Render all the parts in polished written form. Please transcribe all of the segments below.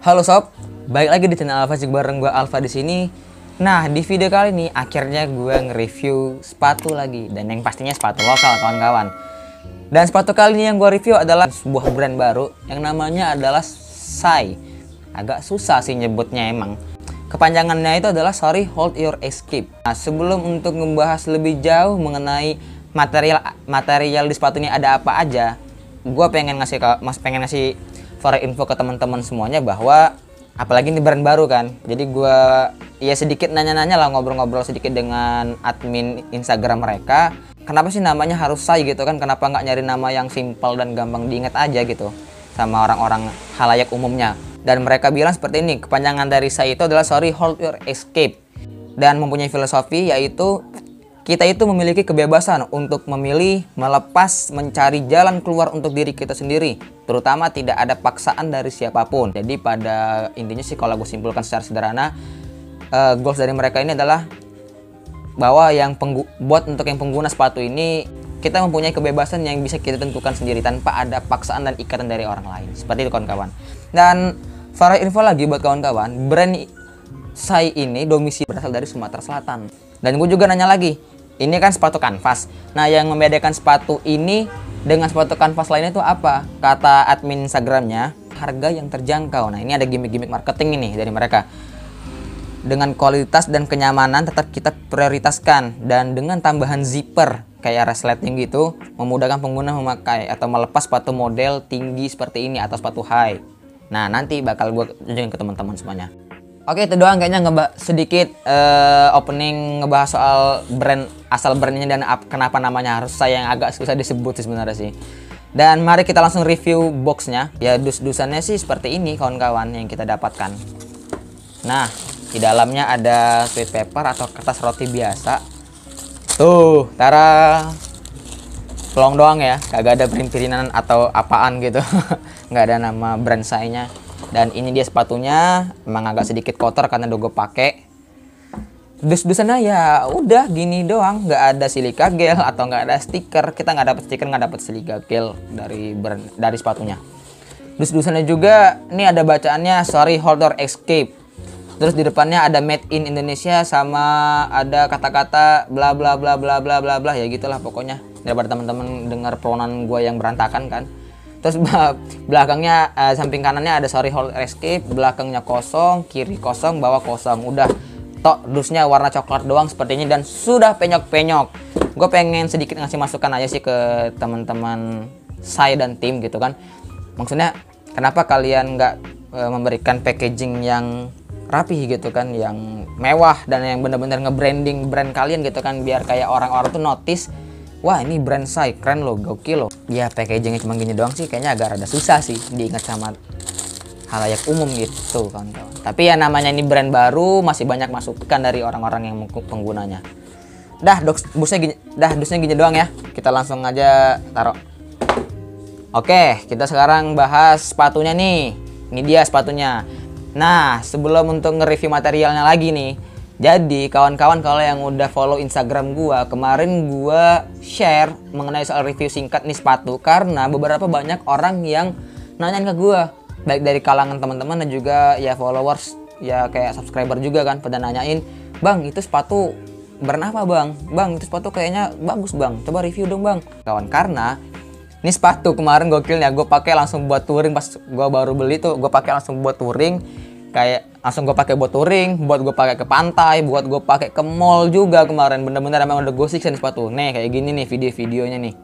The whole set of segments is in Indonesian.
Halo sob, balik lagi di channel Alpha Jig bareng gue Alpha di sini. Nah, di video kali ini akhirnya gue nge-review sepatu lagi, dan yang pastinya sepatu lokal kawan-kawan. Dan sepatu kali ini yang gue review adalah sebuah brand baru yang namanya adalah Sai. Agak susah sih nyebutnya emang. Kepanjangannya itu adalah Sorry Hold Your Escape. Nah, sebelum untuk membahas lebih jauh mengenai material di sepatu ini ada apa aja, gue pengen ngasih for info ke teman-teman semuanya bahwa apalagi ini brand baru kan. Jadi gue ya sedikit nanya-nanya lah, ngobrol-ngobrol sedikit dengan admin Instagram mereka. Kenapa sih namanya harus Sai gitu kan? Kenapa nggak nyari nama yang simpel dan gampang diingat aja gitu sama orang-orang halayak umumnya? Dan mereka bilang seperti ini, kepanjangan dari Sai itu adalah Sorry Hold Your Escape, dan mempunyai filosofi yaitu kita itu memiliki kebebasan untuk memilih, melepas, mencari jalan keluar untuk diri kita sendiri, terutama tidak ada paksaan dari siapapun. Jadi pada intinya sih kalau gue simpulkan secara sederhana, goals dari mereka ini adalah bahwa buat untuk yang pengguna sepatu ini, kita mempunyai kebebasan yang bisa kita tentukan sendiri tanpa ada paksaan dan ikatan dari orang lain. Seperti itu kawan-kawan. Dan for info lagi buat kawan-kawan, brand Sai ini domisili berasal dari Sumatera Selatan. Dan gue juga nanya lagi, ini kan sepatu kanvas. Nah, yang membedakan sepatu ini dengan sepatu kanvas lainnya itu apa? Kata admin Instagramnya, harga yang terjangkau. Nah, ini ada gimmick-gimmick marketing ini dari mereka. Dengan kualitas dan kenyamanan tetap kita prioritaskan, dan dengan tambahan zipper kayak resleting gitu, memudahkan pengguna memakai atau melepas sepatu model tinggi seperti ini atau sepatu high. Nah, nanti bakal gue tunjukin ke teman-teman semuanya. Oke, itu doang kayaknya sedikit opening ngebahas soal asal brandnya dan kenapa namanya harus Sai, yang agak susah disebut sih sebenarnya sih. Dan mari kita langsung review boxnya. Ya, dus-dusannya sih seperti ini kawan-kawan yang kita dapatkan. Nah, di dalamnya ada sweet paper atau kertas roti biasa. Tuh, tara. Pelong doang ya, kagak ada print-printan atau apaan gitu. Nggak ada nama brand Sai-nya. Dan ini dia sepatunya, emang agak sedikit kotor karena udah gue pakai. Dus-dusannya ya udah gini doang, nggak ada silika gel atau nggak ada stiker. Kita nggak dapat stiker, nggak dapat silika gel dari sepatunya. Dus-dusannya juga, ini ada bacaannya Sorry Hold Your Escape. Terus di depannya ada Made in Indonesia sama ada kata-kata bla bla bla bla bla bla bla, ya gitulah pokoknya. Daripada teman-teman dengar pronan gue yang berantakan kan. Terus belakangnya, samping kanannya ada Sorry Hold Escape, belakangnya kosong, kiri kosong, bawah kosong. Udah, tok dusnya warna coklat doang seperti ini dan sudah penyok-penyok. Gue pengen sedikit ngasih masukan aja sih ke teman-teman Sai dan tim gitu kan. Maksudnya kenapa kalian nggak memberikan packaging yang rapih gitu kan, yang mewah dan yang bener-bener nge-branding brand kalian gitu kan, biar kayak orang-orang tuh notice, wah ini brand Sai, keren loh, gokil loh. Ya packagingnya cuma gini doang sih, kayaknya agak rada susah sih diingat sama halayak umum gitu kawan-kawan. Tapi ya namanya ini brand baru, masih banyak masukan dari orang-orang yang penggunanya. Dusnya gini doang ya. Kita langsung aja taruh. Oke, kita sekarang bahas sepatunya nih. Ini dia sepatunya. Nah, sebelum untuk nge-review materialnya lagi nih, jadi kawan-kawan kalau yang udah follow Instagram gua, kemarin gua share mengenai soal review singkat nih sepatu, karena beberapa banyak orang yang nanyain ke gua, baik dari kalangan teman-teman dan juga ya followers, ya kayak subscriber juga kan, pada nanyain, "Bang, itu sepatu brand apa, Bang? Bang, itu sepatu kayaknya bagus, Bang. Coba review dong, Bang." Kawan, karena ini sepatu kemarin gokilnya, gue pakai langsung buat touring. Pas gue baru beli tuh, gue pakai langsung buat touring. Kayak langsung gue pakai buat touring, buat gue pakai ke pantai, buat gue pakai ke mall juga kemarin. Bener-bener emang udah gue siksa nih sepatu. Nih kayak gini nih video-videonya nih.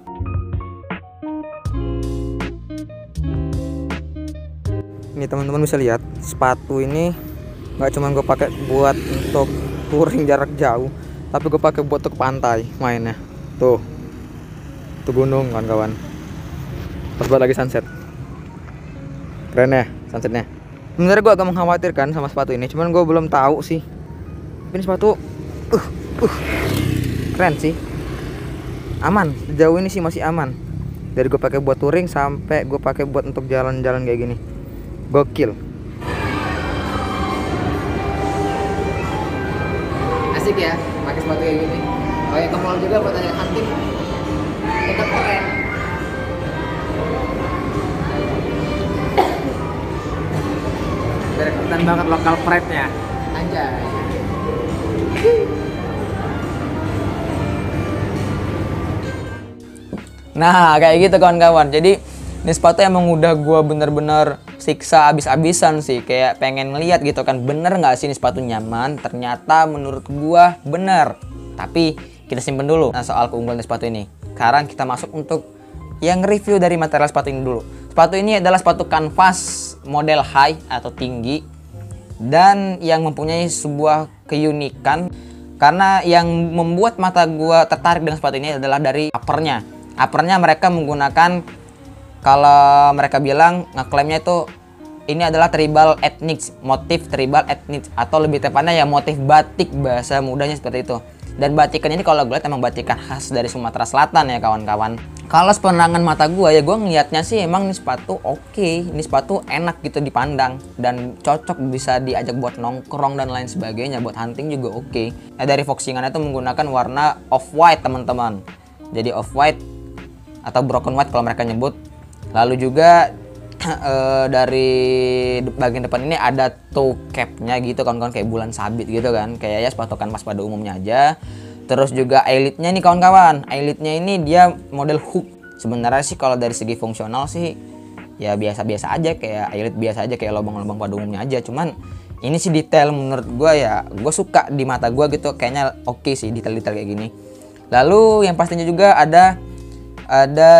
Ini teman-teman bisa lihat, sepatu ini nggak cuma gue pakai buat untuk touring jarak jauh, tapi gue pakai buat untuk ke pantai mainnya. Tuh gunung kawan-kawan. Pas buat lagi sunset, keren ya sunsetnya. Sebenarnya gue agak mengkhawatirkan sama sepatu ini, cuman gue belum tahu sih. Tapi ini sepatu keren sih, aman. Sejauh ini sih masih aman. Dari gue pakai buat touring sampai gue pakai buat untuk jalan-jalan kayak gini, gokil. Asik ya pakai sepatu kayak gini. Oh ya, ke mall juga buat ajak hunting, tetap keren. biar kelihatan banget lokal pride-nya. Anjay. Nah kayak gitu kawan-kawan. Jadi ini sepatu emang udah gua bener-bener siksa abis-abisan sih. Kayak pengen ngeliat gitu kan, bener nggak sih ini sepatu nyaman. Ternyata menurut gua bener. Tapi kita simpen dulu soal keunggulan sepatu ini. Sekarang kita masuk untuk yang review dari material sepatu ini dulu. Sepatu ini adalah sepatu kanvas model high atau tinggi, dan yang mempunyai sebuah keunikan. Karena yang membuat mata gua tertarik dengan sepatu ini adalah dari uppernya. Uppernya mereka menggunakan, kalau mereka bilang ngeklaimnya itu ini adalah tribal ethnics, motif tribal ethnics, atau lebih tepatnya ya motif batik, bahasa mudahnya seperti itu. Dan batikan ini kalau gue lihat emang batikan khas dari Sumatera Selatan ya kawan-kawan. Kalau sepandangan mata gue ya, gue ngeliatnya sih emang ini sepatu oke. Ini sepatu enak gitu dipandang dan cocok, bisa diajak buat nongkrong dan lain sebagainya, buat hunting juga oke. Dari foxingannya itu menggunakan warna off white teman-teman. Jadi off white atau broken white kalau mereka nyebut. Lalu juga dari bagian depan ini ada toe capnya gitu kawan-kawan, kayak bulan sabit gitu kan, kayak ya sepatu kanvas pada umumnya aja. Terus juga eyelidnya nih kawan-kawan, eyelidnya ini dia model hook. Sebenarnya sih kalau dari segi fungsional sih ya biasa-biasa aja, kayak eyelid biasa aja, kayak lubang-lubang pada umumnya aja. Cuman ini sih detail menurut gue ya, gue suka di mata gue gitu, kayaknya oke sih detail-detail kayak gini. Lalu yang pastinya juga ada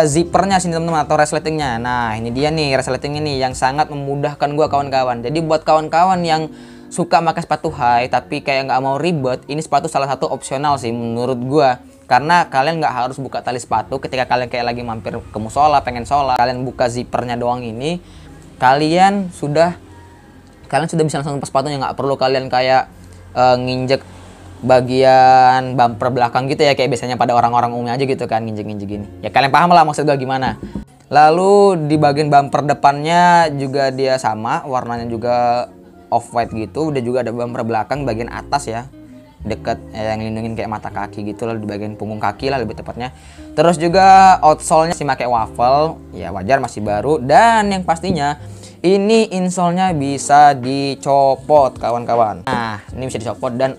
zippernya sini teman-teman, atau resletingnya. Nah ini dia nih resleting ini yang sangat memudahkan gua kawan-kawan. Jadi buat kawan-kawan yang suka pakai sepatu high tapi kayak nggak mau ribet, ini sepatu salah satu opsional sih menurut gua. Karena kalian nggak harus buka tali sepatu ketika kalian kayak lagi mampir ke musola, pengen sholat, kalian buka zippernya doang ini, kalian sudah bisa langsung lepas sepatunya, nggak perlu kalian kayak nginjek bagian bumper belakang gitu ya, kayak biasanya pada orang-orang umumnya aja gitu kan, nginjek-nginjek gini. Ya kalian paham lah maksud gue gimana. Lalu di bagian bumper depannya juga dia sama, warnanya juga off white gitu. Udah juga ada bumper belakang bagian atas ya, deket yang lindungin kayak mata kaki gitu, lalu di bagian punggung kaki lah lebih tepatnya. Terus juga outsole-nya sih pakai waffle, ya wajar masih baru. Dan yang pastinya ini insole-nya bisa dicopot kawan-kawan. Nah ini bisa dicopot dan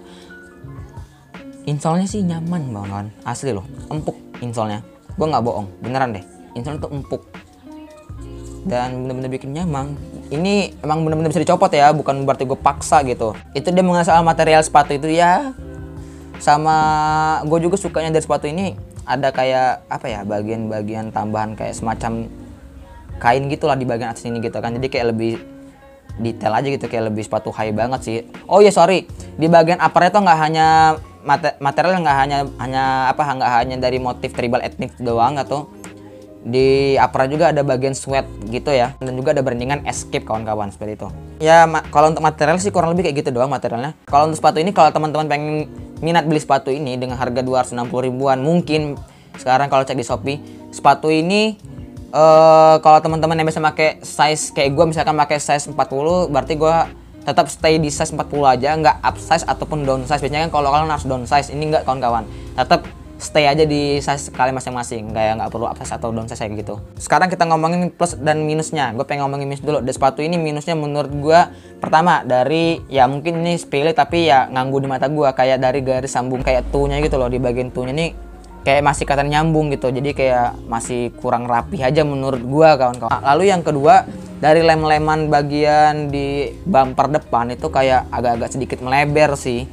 insole-nya sih nyaman banget, asli loh, empuk insole-nya. Gue nggak bohong, beneran deh, insole tuh empuk dan bener-bener bikin nyaman. Ini emang bener-bener bisa dicopot ya, bukan berarti gue paksa gitu. Itu dia mengenai soal material sepatu itu ya. Sama gue juga sukanya dari sepatu ini ada kayak apa ya, bagian-bagian tambahan kayak semacam kain gitulah di bagian atas ini gitu kan. Jadi kayak lebih detail aja gitu, kayak lebih sepatu high banget sih. Oh ya sorry, di bagian uppernya tuh nggak hanya material, nggak hanya dari motif tribal etnik doang, atau di upper juga ada bagian sweat gitu ya, dan juga ada brandingan escape kawan-kawan seperti itu ya. Kalau untuk material sih kurang lebih kayak gitu doang materialnya. Kalau untuk sepatu ini, kalau teman-teman pengen minat beli sepatu ini dengan harga 260 ribuan, mungkin sekarang kalau cek di Shopee sepatu ini kalau teman-teman yang bisa pakai size kayak gue, misalkan pakai size 40, berarti gue tetap stay di size 40 aja, nggak up size ataupun down size. Biasanya kan kalau kalian harus down size, ini nggak kawan-kawan, tetap stay aja di size kalian masing-masing, kayak nggak perlu up size atau down size kayak gitu. Sekarang kita ngomongin plus dan minusnya. Gue pengen ngomongin minus dulu. Di sepatu ini minusnya menurut gue, pertama dari ya mungkin ini sepele tapi ya nganggu di mata gue, kayak dari garis sambung kayak tunya gitu loh, di bagian tunya nih kayak masih kelihatan nyambung gitu, jadi kayak masih kurang rapi aja menurut gue kawan-kawan. Lalu yang kedua, dari lem-leman bagian di bumper depan itu kayak agak-agak sedikit melebar sih,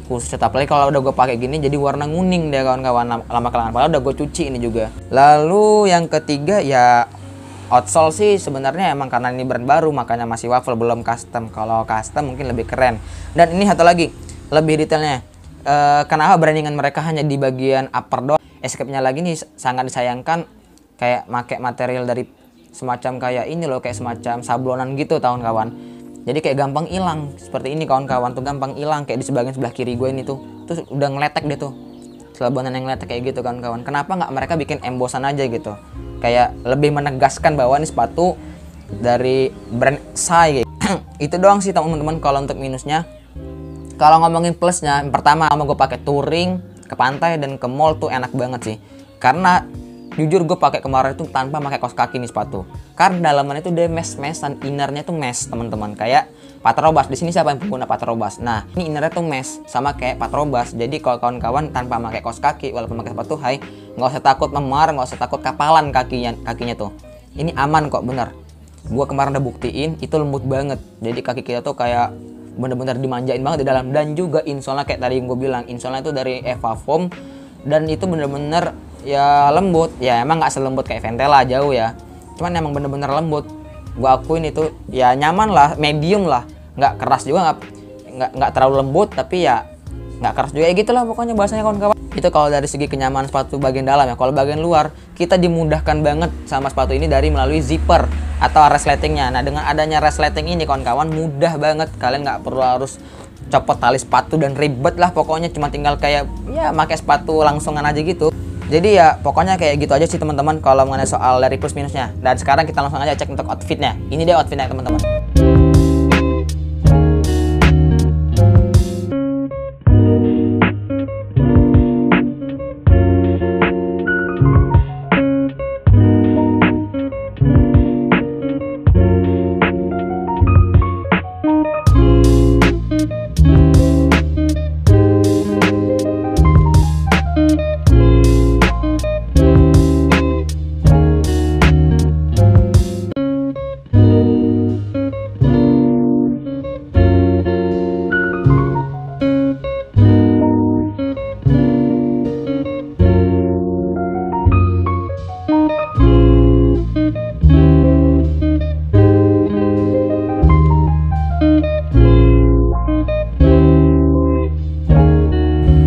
khususnya apalagi kalau udah gue pakai gini jadi warna kuning deh kawan-kawan lama kelamaan, padahal udah gue cuci ini juga. Lalu yang ketiga ya outsole sih, sebenarnya emang karena ini brand baru makanya masih waffle, belum custom. Kalau custom mungkin lebih keren. Dan ini satu lagi lebih detailnya, kenapa brandingan mereka hanya di bagian upper doang. Escape-nya lagi nih sangat disayangkan, kayak pakai material dari semacam kayak ini loh, kayak semacam sablonan gitu kawan-kawan. Jadi kayak gampang hilang seperti ini kawan-kawan, tuh gampang hilang kayak di sebagian sebelah kiri gue ini tuh. Terus udah ngeletek deh tuh, sablonan yang ngeletek kayak gitu kawan-kawan. Kenapa nggak mereka bikin embosan aja gitu, kayak lebih menegaskan bahwa ini sepatu dari brand Sai. Itu doang sih teman-teman kalau untuk minusnya. Kalau ngomongin plusnya, yang pertama sama gue pakai touring ke pantai dan ke mall tuh enak banget sih. Karena jujur gue pakai kemarin itu tanpa pakai kaos kaki nih sepatu. Karena dalamannya tuh dia mesh-meshan, innernya tuh mesh teman-teman. Kayak Patrobas. Di sini siapa yang pengguna Patrobas? Nah, ini innernya tuh mesh sama kayak Patrobas. Jadi kalau kawan-kawan tanpa pakai kaos kaki walaupun pakai sepatu high, nggak usah takut memar, nggak usah takut kapalan kakinya tuh. Ini aman kok, bener. Gua kemarin udah buktiin itu lembut banget. Jadi kaki kita tuh kayak bener-bener dimanjain banget di dalam. Dan juga insolnya kayak tadi yang gue bilang, insolnya itu dari Eva Foam dan itu bener-bener ya lembut. Ya emang nggak selembut kayak Ventela, jauh ya, cuman emang bener-bener lembut. Gue akuin itu ya nyaman lah, medium lah, nggak keras juga, nggak terlalu lembut tapi ya nggak keras juga, ya gitulah pokoknya bahasanya kawan-kawan. Itu kalau dari segi kenyamanan sepatu bagian dalam ya. Kalau bagian luar kita dimudahkan banget sama sepatu ini dari melalui zipper atau resletingnya. Nah, dengan adanya resleting ini kawan-kawan mudah banget, kalian nggak perlu harus copot tali sepatu dan ribet lah pokoknya, cuma tinggal kayak ya pakai sepatu langsungan aja gitu. Jadi ya pokoknya kayak gitu aja sih teman-teman kalau mengenai soal dari plus minusnya. Dan sekarang kita langsung aja cek untuk outfitnya. Ini dia outfitnya teman-teman.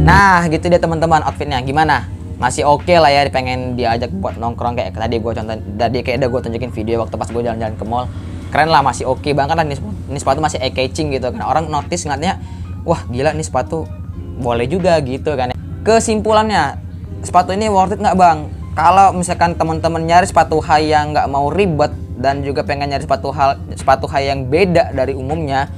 Nah gitu dia teman-teman outfitnya. Gimana? Masih oke lah ya, pengen diajak buat nongkrong kayak tadi gue contoh, tadi kayak udah gue tunjukin video waktu pas gue jalan-jalan ke mall. Keren lah, masih oke banget lah. Ini sepatu masih eye-catching gitu kan, orang notice ngeliatnya, wah gila nih sepatu boleh juga gitu kan. Kesimpulannya, sepatu ini worth it nggak bang? Kalau misalkan teman-teman nyari sepatu high yang nggak mau ribet dan juga pengen nyari sepatu high yang beda dari umumnya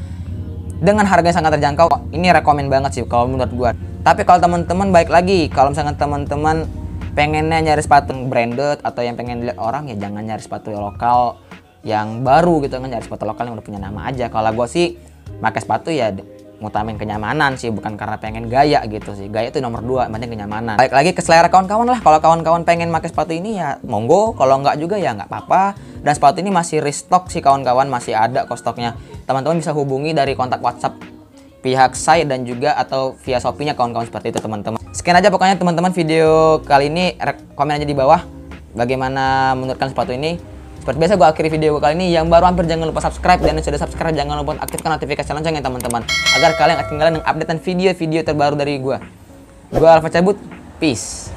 dengan harganya sangat terjangkau, ini rekomen banget sih kalau menurut gue. Tapi kalau teman-teman baik lagi, kalau misalkan teman-teman pengennya nyari sepatu branded atau yang pengen dilihat orang, ya jangan nyari sepatu lokal yang baru gitu kan, nyari sepatu lokal yang udah punya nama aja. Kalau gue sih pakai sepatu ya ngutamain kenyamanan sih, bukan karena pengen gaya gitu sih. Gaya itu nomor 2, yang penting kenyamanan. Baik lagi ke selera kawan-kawan lah. Kalau kawan-kawan pengen pakai sepatu ini ya monggo, kalau nggak juga ya nggak apa-apa. Dan sepatu ini masih restock sih kawan-kawan, masih ada kok stoknya. Teman-teman bisa hubungi dari kontak WhatsApp pihak saya dan juga atau via Shopee-nya kawan-kawan, seperti itu teman-teman. Sekian aja pokoknya teman-teman video kali ini, komen aja di bawah bagaimana menurut kalian sepatu ini. Seperti biasa gue akhiri video kali ini. Yang baru hampir jangan lupa subscribe, dan yang sudah subscribe jangan lupa aktifkan notifikasi loncengnya teman-teman, agar kalian gak ketinggalan dengan updatean video-video terbaru dari gue. Gue Alfa cabut, peace.